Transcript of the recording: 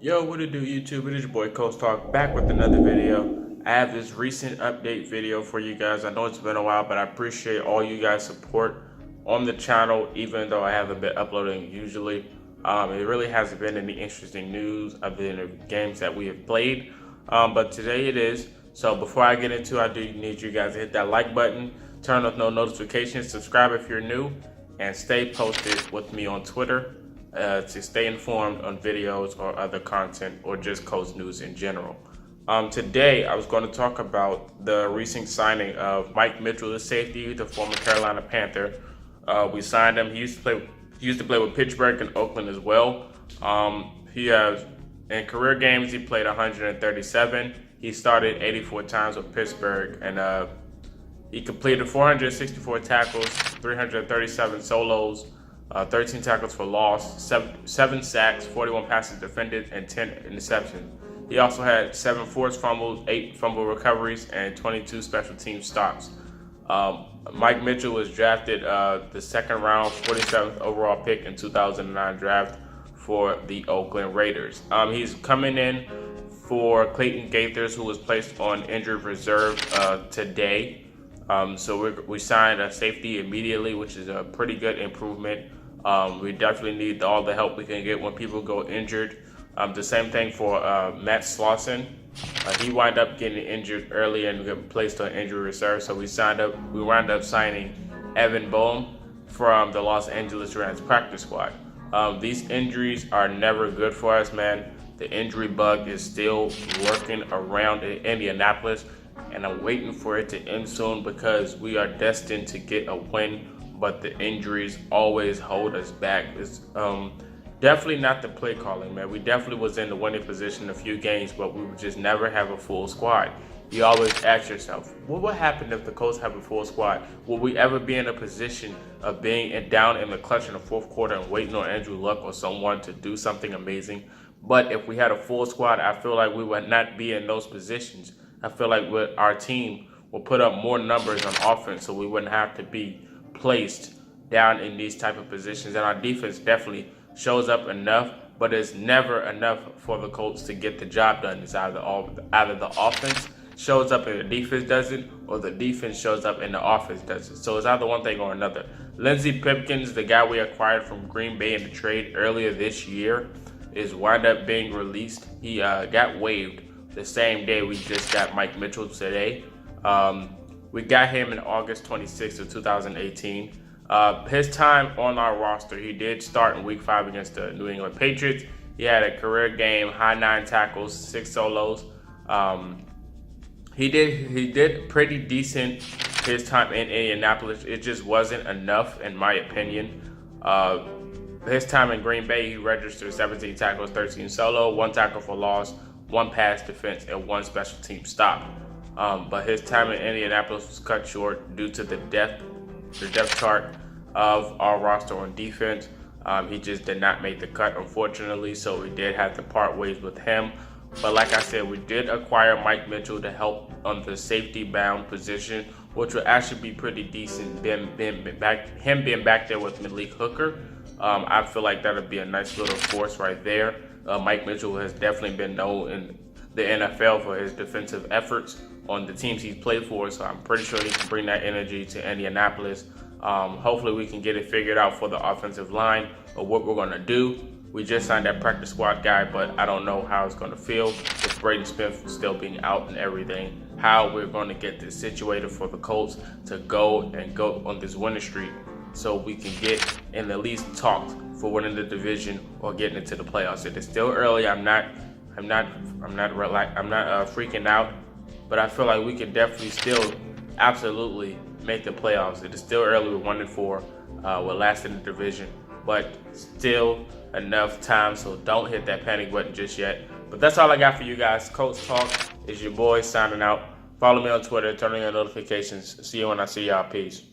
Yo, what it do, YouTube? It is your boy Colts Talk, back with another video. I have this recent update video for you guys. I know it's been a while, but I appreciate all you guys' support on the channel, even though I haven't been uploading usually. It really hasn't been any interesting news other than the games that we have played, but today it is. So before I get into it, I do need you guys to hit that like button, turn on notifications, subscribe if you're new, and stay posted with me on Twitter to stay informed on videos or other content or just Colts news in general. Today, I was going to talk about the recent signing of Mike Mitchell, the safety, the former Carolina Panther. We signed him. He used to play with Pittsburgh and Oakland as well. He has, in career games, he played 137. He started 84 times with Pittsburgh, and he completed 464 tackles, 337 solos, 13 tackles for loss, 7 sacks, 41 passes defended, and 10 interceptions. He also had 7 forced fumbles, 8 fumble recoveries, and 22 special team stops. Mike Mitchell was drafted the second round, 47th overall pick in 2009 draft for the Oakland Raiders. He's coming in for Clayton Gaithers, who was placed on injured reserve today. So we signed a safety immediately, which is a pretty good improvement. We definitely need all the help we can get when people go injured. The same thing for Matt Slauson. He wound up getting injured early and got placed on injury reserve. So we wound up signing Evan Boehm from the Los Angeles Rams practice squad. These injuries are never good for us, man. The injury bug is still lurking around in Indianapolis, and I'm waiting for it to end soon because we are destined to get a win, but the injuries always hold us back. It's definitely not the play calling, man. We definitely was in the winning position a few games, but we would just never have a full squad. You always ask yourself, what would happen if the Colts have a full squad? Will we ever be in a position of being down in the clutch in the fourth quarter and waiting on Andrew Luck or someone to do something amazing? But if we had a full squad, I feel like we would not be in those positions. I feel like our team will put up more numbers on offense, so we wouldn't have to be placed down in these type of positions. And our defense definitely shows up enough, but it's never enough for the Colts to get the job done. It's either the offense shows up and the defense doesn't, or the defense shows up and the offense doesn't. So it's either one thing or another. Lindsey Pipkins, the guy we acquired from Green Bay in the trade earlier this year, is wound up being released. He got waived the same day we just got Mike Mitchell today. We got him in August 26th of 2018. His time on our roster, he did start in Week 5 against the New England Patriots. He had a career game, high 9 tackles, 6 solos. He did pretty decent his time in Indianapolis. It just wasn't enough, in my opinion. His time in Green Bay, he registered 17 tackles, 13 solo, 1 tackle for loss, 1 pass defense, and 1 special team stop. But his time in Indianapolis was cut short due to the depth chart of our roster on defense. He just did not make the cut, unfortunately, so we did have to part ways with him. But like I said, we did acquire Mike Mitchell to help on the safety bound position, which would actually be pretty decent. Him being back there with Malik Hooker, I feel like that would be a nice little force right there. Mike Mitchell has definitely been known in the NFL for his defensive efforts on the teams he's played for, so I'm pretty sure he can bring that energy to Indianapolis. Hopefully we can get it figured out for the offensive line or what we're going to do. We just signed that practice squad guy, but I don't know how it's going to feel with Braden Smith still being out and everything, how we're going to get this situated for the Colts to go on this winning streak so we can get and at least talk for winning the division or getting into the playoffs. It is still early. I'm not freaking out, but I feel like we can definitely still absolutely make the playoffs. It is still early. We're 1-4. We're last in the division, but still enough time, so don't hit that panic button just yet. But that's all I got for you guys. Colts Talk is your boy signing out. Follow me on Twitter, turn on your notifications. See you when I see y'all. Peace.